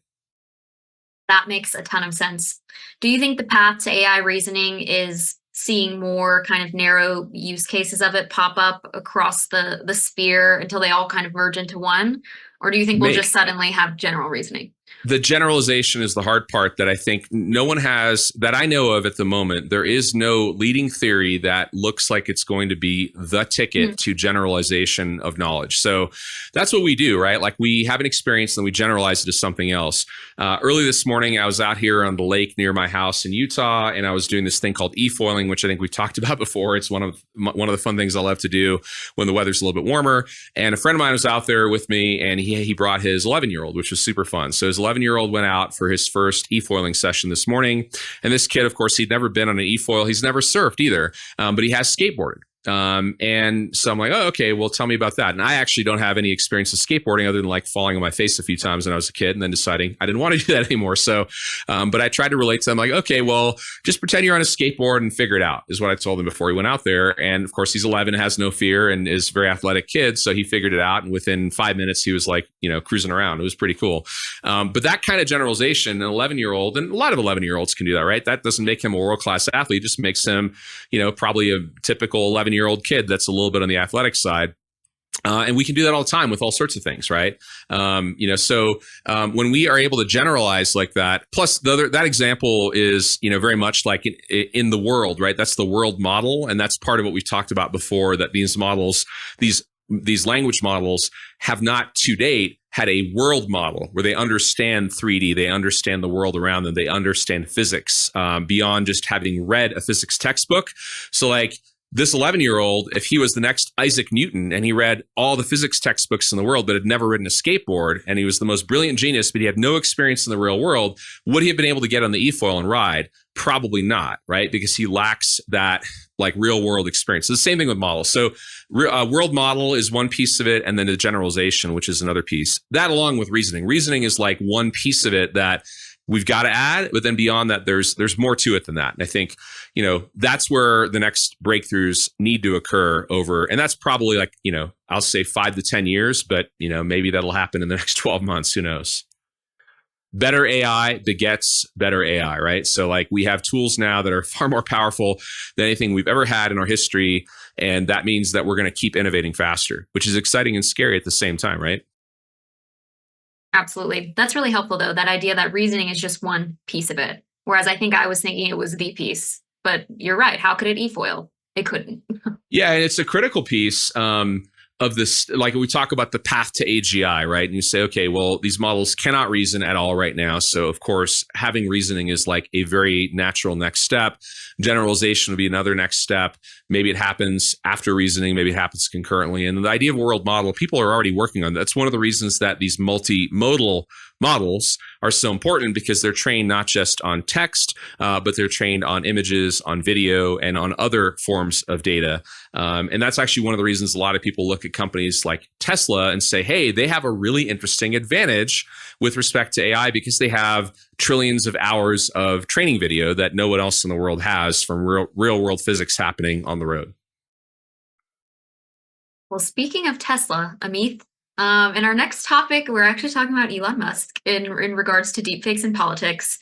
That makes a ton of sense. Do you think the path to AI reasoning is seeing more kind of narrow use cases of it pop up across the sphere until they all kind of merge into one? Or do you think we'll just suddenly have general reasoning? The generalization is the hard part that I think no one has, that I know of at the moment. There is no leading theory that looks like it's going to be the ticket to generalization of knowledge. So that's what we do, right? Like, we have an experience and we generalize it to something else. Early this morning, I was out here on the lake near my house in Utah, and I was doing this thing called e-foiling, which I think we've talked about before. It's one of the fun things I love to do when the weather's a little bit warmer. And a friend of mine was out there with me, and he brought his 11-year-old, which was super fun. So his 11-year-old went out for his first e-foiling session this morning. And this kid, of course, he'd never been on an e-foil. He's never surfed either, but he has skateboarded. And so I'm like, oh, okay, well, tell me about that. And I actually don't have any experience of skateboarding other than like falling on my face a few times when I was a kid and then deciding I didn't want to do that anymore. So, but I tried to relate to them like, okay, well, just pretend you're on a skateboard and figure it out, is what I told him before he went out there. And of course, he's 11, has no fear, and is a very athletic kid. So he figured it out. And within 5 minutes, he was like, cruising around. It was pretty cool. But that kind of generalization, an 11-year-old, and a lot of 11-year-olds can do that, right? That doesn't make him a world-class athlete. It just makes him, probably a typical 11-year-old kid that's a little bit on the athletic side. And we can do that all the time with all sorts of things, right? So when we are able to generalize like that, plus that example is, very much like in the world, right? That's the world model. And that's part of what we've talked about before, that these models, these language models have not to date had a world model where they understand 3D, they understand the world around them, they understand physics beyond just having read a physics textbook. So like, this 11-year-old, if he was the next Isaac Newton and he read all the physics textbooks in the world but had never ridden a skateboard, and he was the most brilliant genius but he had no experience in the real world, would he have been able to get on the e-foil and ride? Probably not, right? Because he lacks that like real world experience. So the same thing with models. So world model is one piece of it, and then the generalization, which is another piece. That along with reasoning. Reasoning is like one piece of it that we've got to add, but then beyond that, there's more to it than that. And I think, that's where the next breakthroughs need to occur over, and that's probably like, I'll say 5 to 10 years, but, maybe that'll happen in the next 12 months. Who knows? Better AI begets better AI, right? So like we have tools now that are far more powerful than anything we've ever had in our history. And that means that we're going to keep innovating faster, which is exciting and scary at the same time, right? Absolutely. That's really helpful, though, that idea that reasoning is just one piece of it. Whereas I think I was thinking it was the piece. But you're right. How could it e-foil? It couldn't. Yeah, and it's a critical piece of this. Like we talk about the path to AGI, right? And you say, okay, well, these models cannot reason at all right now. So, of course, having reasoning is like a very natural next step. Generalization would be another next step. Maybe it happens after reasoning. Maybe it happens concurrently. And the idea of a world model, people are already working on that. That's one of the reasons that these multimodal models are so important, because they're trained not just on text, but they're trained on images, on video, and on other forms of data. And that's actually one of the reasons a lot of people look at companies like Tesla and say, hey, they have a really interesting advantage with respect to AI because they have trillions of hours of training video that no one else in the world has from real world physics happening on the road. Well, speaking of Tesla, Amith, in our next topic, we're actually talking about Elon Musk in regards to deepfakes in politics.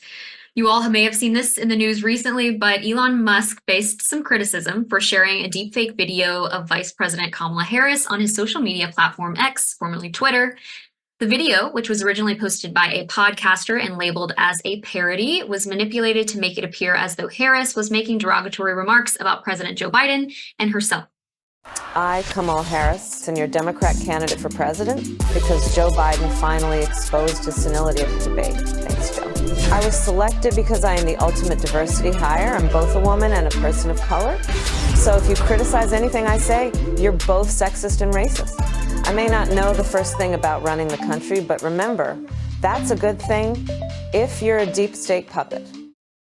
You all may have seen this in the news recently, but Elon Musk faced some criticism for sharing a deepfake video of Vice President Kamala Harris on his social media platform X, formerly Twitter. The video, which was originally posted by a podcaster and labeled as a parody, was manipulated to make it appear as though Harris was making derogatory remarks about President Joe Biden and herself. I, Kamala Harris, am your Democrat candidate for president because Joe Biden finally exposed his senility at the debate. Thanks, Joe. I was selected because I am the ultimate diversity hire. I'm both a woman and a person of color. So if you criticize anything I say, you're both sexist and racist. I may not know the first thing about running the country, but remember, that's a good thing if you're a deep state puppet.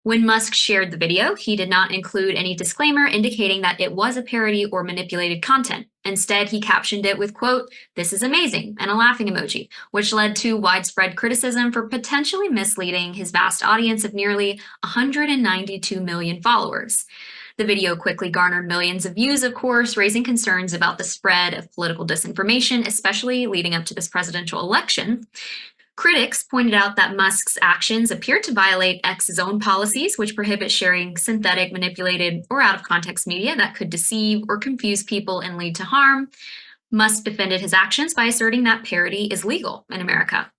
When Musk shared the video, he did not include any disclaimer indicating that it was a parody or manipulated content. Instead, he captioned it with, quote, "This is amazing," and a laughing emoji, which led to widespread criticism for potentially misleading his vast audience of nearly 192 million followers. The video quickly garnered millions of views, of course, raising concerns about the spread of political disinformation, especially leading up to this presidential election. Critics pointed out that Musk's actions appear to violate X's own policies, which prohibit sharing synthetic, manipulated, or out-of-context media that could deceive or confuse people and lead to harm. Musk defended his actions by asserting that parody is legal in America.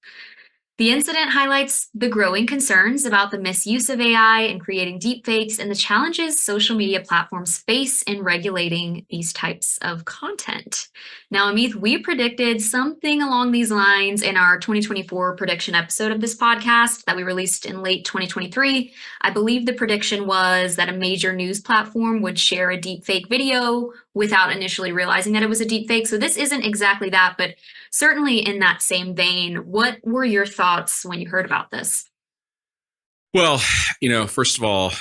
The incident highlights the growing concerns about the misuse of AI in creating deepfakes and the challenges social media platforms face in regulating these types of content. Now, Amith, we predicted something along these lines in our 2024 prediction episode of this podcast that we released in late 2023. I believe the prediction was that a major news platform would share a deepfake video without initially realizing that it was a deepfake. So this isn't exactly that, but certainly in that same vein. What were your thoughts when you heard about this? Well, first of all,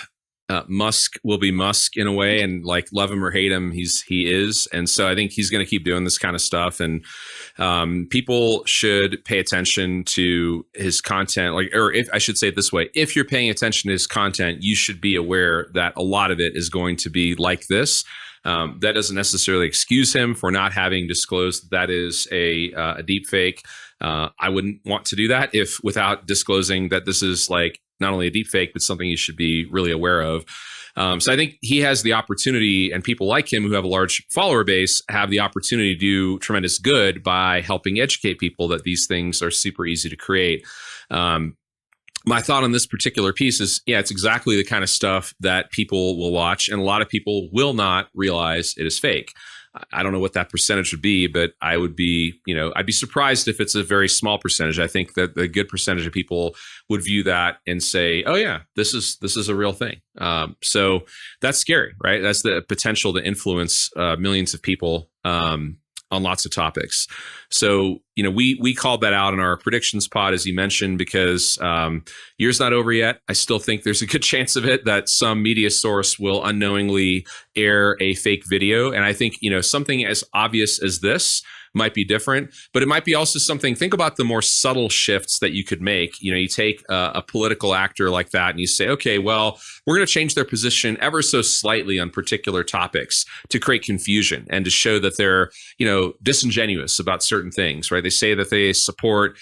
Musk will be Musk in a way, and like love him or hate him, he is. And so I think he's going to keep doing this kind of stuff. And people should pay attention to his content. Or if I should say it this way, if you're paying attention to his content, you should be aware that a lot of it is going to be like this. That doesn't necessarily excuse him for not having disclosed that is a deep fake. I wouldn't want to do that if without disclosing that this is like not only a deepfake, but something you should be really aware of. So I think he has the opportunity, and people like him who have a large follower base have the opportunity to do tremendous good by helping educate people that these things are super easy to create. My thought on this particular piece is, yeah, it's exactly the kind of stuff that people will watch, and a lot of people will not realize it is fake. I don't know what that percentage would be, but I would be, I'd be surprised if it's a very small percentage. I think that a good percentage of people would view that and say, oh yeah, this is a real thing. So that's scary, right? That's the potential to influence millions of people on lots of topics. So, we called that out in our predictions pod, as you mentioned, because year's not over yet. I still think there's a good chance of it that some media source will unknowingly air a fake video. And I think, something as obvious as this might be different, but it might be also something, think about the more subtle shifts that you could make. You take a political actor like that and you say, okay, well, we're going to change their position ever so slightly on particular topics to create confusion and to show that they're, disingenuous about certain things, right? They say that they support,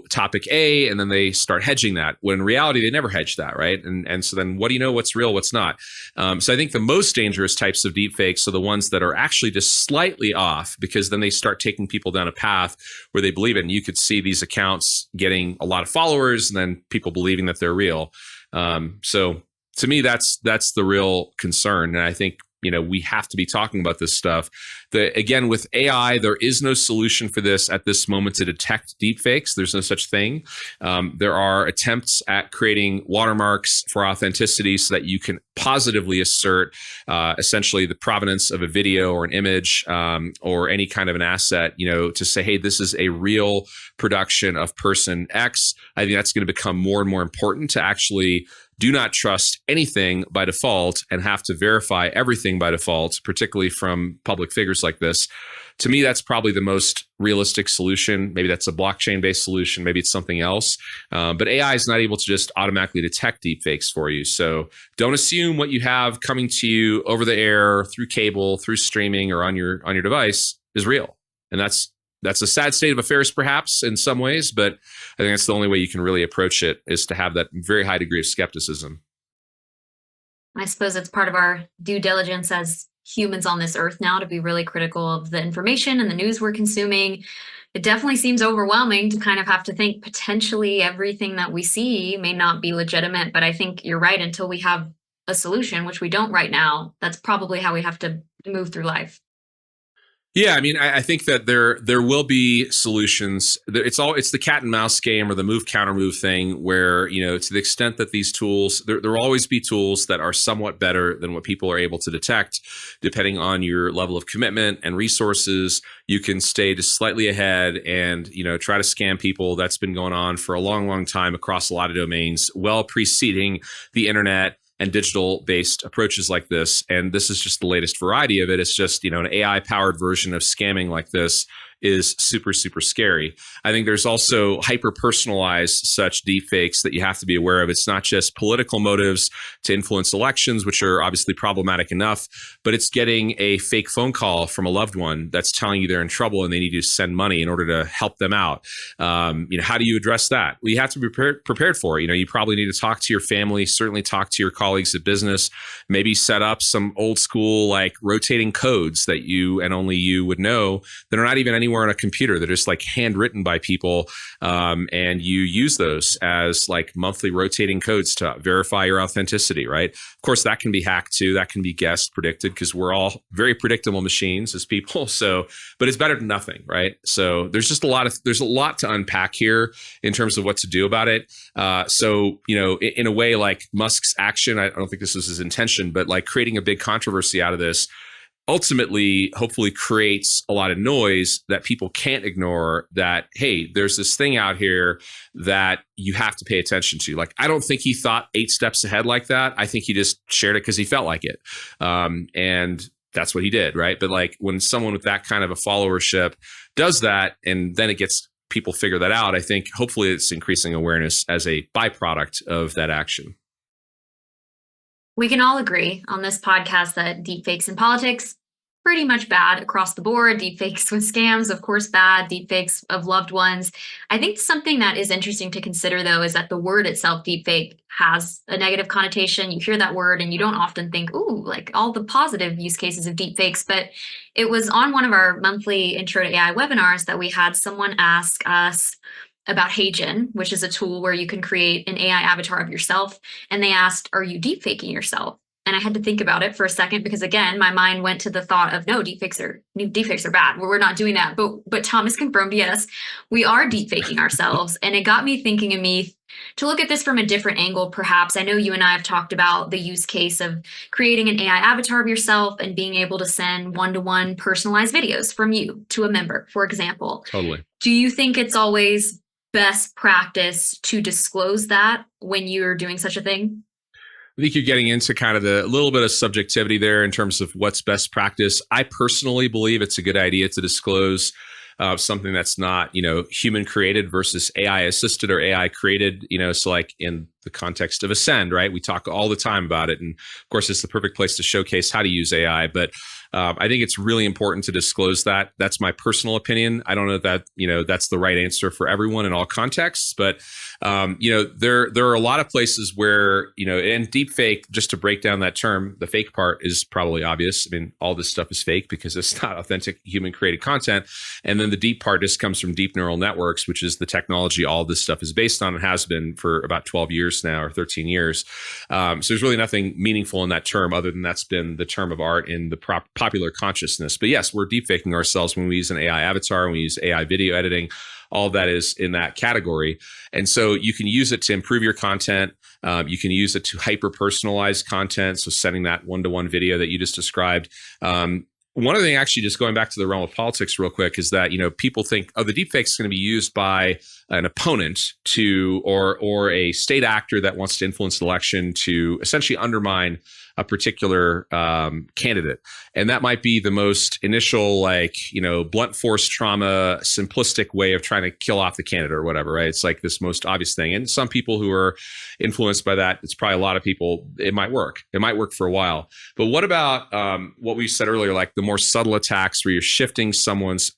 topic A, and then they start hedging that, when in reality, they never hedge that, right? And so then what do you know what's real, what's not? So I think the most dangerous types of deepfakes are the ones that are actually just slightly off, because then they start taking people down a path where they believe it. And you could see these accounts getting a lot of followers and then people believing that they're real. So to me, that's the real concern. And I think, we have to be talking about this stuff. Again, with AI, there is no solution for this at this moment to detect deepfakes. There's no such thing. There are attempts at creating watermarks for authenticity so that you can positively assert essentially the provenance of a video or an image or any kind of an asset, to say, hey, this is a real production of person X. I think that's going to become more and more important to actually do not trust anything by default and have to verify everything by default, particularly from public figures like this. To me, that's probably the most realistic solution. Maybe that's a blockchain-based solution. Maybe it's something else. But AI is not able to just automatically detect deepfakes for you. So don't assume what you have coming to you over the air, through cable, through streaming, or on your device is real. And that's a sad state of affairs, perhaps, in some ways, but I think that's the only way you can really approach it, is to have that very high degree of skepticism. I suppose it's part of our due diligence as humans on this earth now to be really critical of the information and the news we're consuming. It definitely seems overwhelming to kind of have to think potentially everything that we see may not be legitimate, but I think you're right. Until we have a solution, which we don't right now, that's probably how we have to move through life. Yeah, I mean, I think that there will be solutions. It's the cat and mouse game, or the move counter move thing, where, to the extent that these tools, there will always be tools that are somewhat better than what people are able to detect. Depending on your level of commitment and resources, you can stay just slightly ahead and, try to scam people. That's been going on for a long, long time across a lot of domains, well preceding the internet and digital-based approaches like this. And this is just the latest variety of it. It's just, an AI-powered version of scamming like this is super, super scary. I think there's also hyper-personalized such deepfakes that you have to be aware of. It's not just political motives to influence elections, which are obviously problematic enough, but it's getting a fake phone call from a loved one that's telling you they're in trouble and they need you to send money in order to help them out. How do you address that? Well, you have to be prepared for it. You probably need to talk to your family, certainly talk to your colleagues at business, maybe set up some old school, like rotating codes that you and only you would know that are not even anywhere on a computer. They're just like handwritten by people. And you use those as like monthly rotating codes to verify your authenticity, right? Of course, that can be hacked too. That can be guessed, predicted, because we're all very predictable machines as people. So, but it's better than nothing, right? So there's a lot to unpack here in terms of what to do about it. So, in a way, like Musk's action, I don't think this was his intention, but like creating a big controversy out of this ultimately, hopefully creates a lot of noise that people can't ignore, that, hey, there's this thing out here that you have to pay attention to. Like, I don't think he thought 8 steps ahead like that. I think he just shared it because he felt like it. And that's what he did, right? But like when someone with that kind of a followership does that, and then it gets people figure that out, I think hopefully it's increasing awareness as a byproduct of that action. We can all agree on this podcast that deepfakes in politics pretty much bad across the board. Deepfakes with scams, of course, bad. Deepfakes of loved ones. I think something that is interesting to consider, though, is that the word itself, deepfake, has a negative connotation. You hear that word and you don't often think, ooh, like all the positive use cases of deepfakes. But it was on one of our monthly Intro to AI webinars that we had someone ask us about HeyGen, which is a tool where you can create an AI avatar of yourself. And they asked, are you deepfaking yourself? And I had to think about it for a second because, again, my mind went to the thought of, no, deepfakes are bad. We're not doing that. But Thomas confirmed, yes, we are deepfaking ourselves. And it got me thinking, Amith, to look at this from a different angle, perhaps. I know you and I have talked about the use case of creating an AI avatar of yourself and being able to send one-to-one personalized videos from you to a member, for example. Totally. Do you think it's always best practice to disclose that when you're doing such a thing? I think you're getting into kind of the little bit of subjectivity there in terms of what's best practice. I personally believe it's a good idea to disclose something that's not, human created versus AI assisted or AI created, so like in the context of Ascend, right? We talk all the time about it. And of course, it's the perfect place to showcase how to use AI. But I think it's really important to disclose that. That's my personal opinion. I don't know that, that's the right answer for everyone in all contexts. But, there are a lot of places where, and deepfake, just to break down that term, the fake part is probably obvious. I mean, all this stuff is fake because it's not authentic human created content. And then the deep part just comes from deep neural networks, which is the technology all this stuff is based on and has been for about 12 years now or 13 years. So there's really nothing meaningful in that term other than that's been the term of art in the popular consciousness. But yes, we're deepfaking ourselves when we use an AI avatar, when we use AI video editing. All of that is in that category. And so you can use it to improve your content. You can use it to hyper-personalize content. So sending that one-to-one video that you just described. One other thing, actually, just going back to the realm of politics real quick, is that, people think, oh, the deepfake is going to be used by an opponent or a state actor that wants to influence the election to essentially undermine a particular candidate. And that might be the most initial, blunt force trauma, simplistic way of trying to kill off the candidate or whatever, right? It's like this most obvious thing. And some people who are influenced by that, it's probably a lot of people, it might work. It might work for a while. But what about what we said earlier, like the more subtle attacks where you're shifting someone's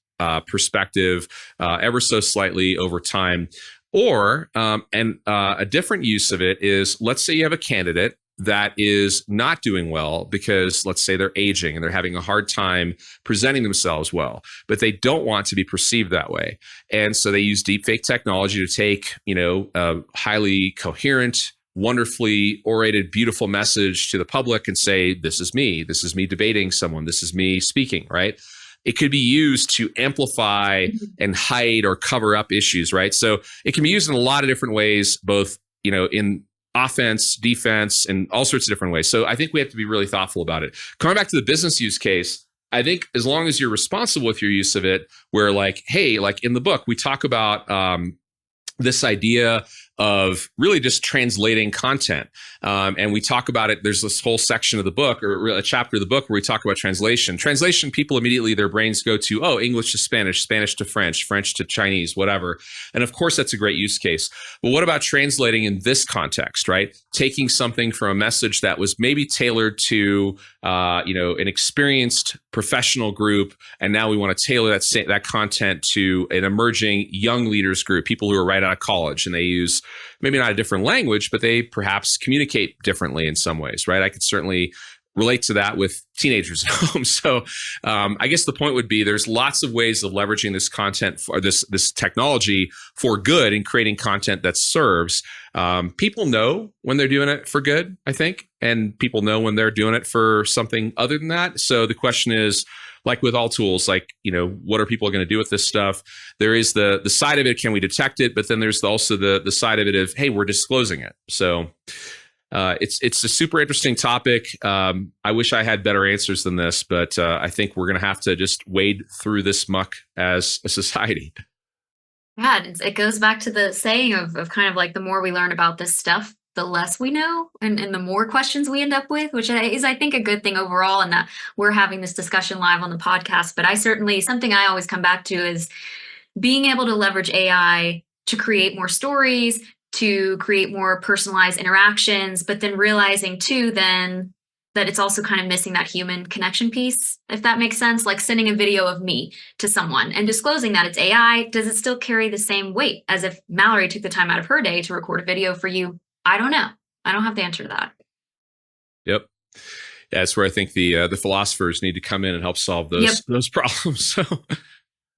perspective ever so slightly over time? Or, a different use of it is, let's say you have a candidate that is not doing well because, let's say, they're aging and they're having a hard time presenting themselves well, but they don't want to be perceived that way. And so they use deepfake technology to take, a highly coherent, wonderfully orated, beautiful message to the public and say, this is me debating someone, this is me speaking, right? It could be used to amplify and hide or cover up issues, right? So it can be used in a lot of different ways, both, in offense, defense, and all sorts of different ways. So I think we have to be really thoughtful about it. Coming back to the business use case, I think as long as you're responsible with your use of it, where in the book, we talk about this idea of really just translating content. And we talk about it. There's this whole section of the book, or a chapter of the book, where we talk about translation. Translation, people immediately, their brains go to, oh, English to Spanish, Spanish to French, French to Chinese, whatever. And of course, that's a great use case. But what about translating in this context, right? Taking something from a message that was maybe tailored to, an experienced professional group, and now we want to tailor that content to an emerging young leaders group, people who are right out of college, and they use maybe not a different language, but they perhaps communicate differently in some ways, right? I could certainly relate to that with teenagers at home. So I guess the point would be there's lots of ways of leveraging this content for this technology for good and creating content that serves. People know when they're doing it for good, I think, and people know when they're doing it for something other than that. So the question is, like with all tools, what are people going to do with this stuff? There is the side of it, can we detect it? But then there's also the side of it of, hey, we're disclosing it. So it's a super interesting topic. I wish I had better answers than this, but I think we're going to have to just wade through this muck as a society. Yeah, it goes back to the saying of kind of like the more we learn about this stuff, the less we know and the more questions we end up with, which is, I think, a good thing overall, and that we're having this discussion live on the podcast. But something I always come back to is being able to leverage AI to create more stories, to create more personalized interactions, but then realizing too, then that it's also kind of missing that human connection piece, if that makes sense. Like sending a video of me to someone and disclosing that it's AI, does it still carry the same weight as if Mallory took the time out of her day to record a video for you? I don't know. I don't have the answer to that. Yep. Yeah, that's where I think the philosophers need to come in and help solve those problems. So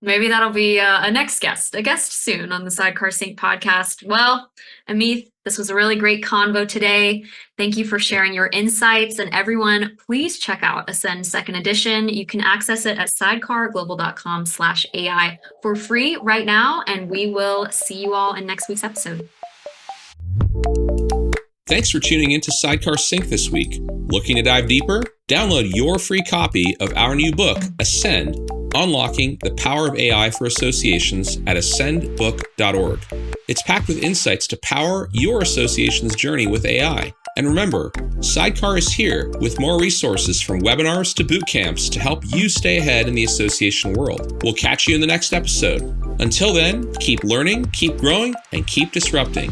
maybe that'll be a guest soon on the Sidecar Sync podcast. Well, Amith, this was a really great convo today. Thank you for sharing your insights. And everyone, please check out Ascend 2nd edition. You can access it at sidecarglobal.com/AI for free right now. And we will see you all in next week's episode. Thanks for tuning in to Sidecar Sync this week. Looking to dive deeper? Download your free copy of our new book, Ascend, Unlocking the Power of AI for Associations at ascendbook.org. It's packed with insights to power your association's journey with AI. And remember, Sidecar is here with more resources from webinars to boot camps to help you stay ahead in the association world. We'll catch you in the next episode. Until then, keep learning, keep growing, and keep disrupting.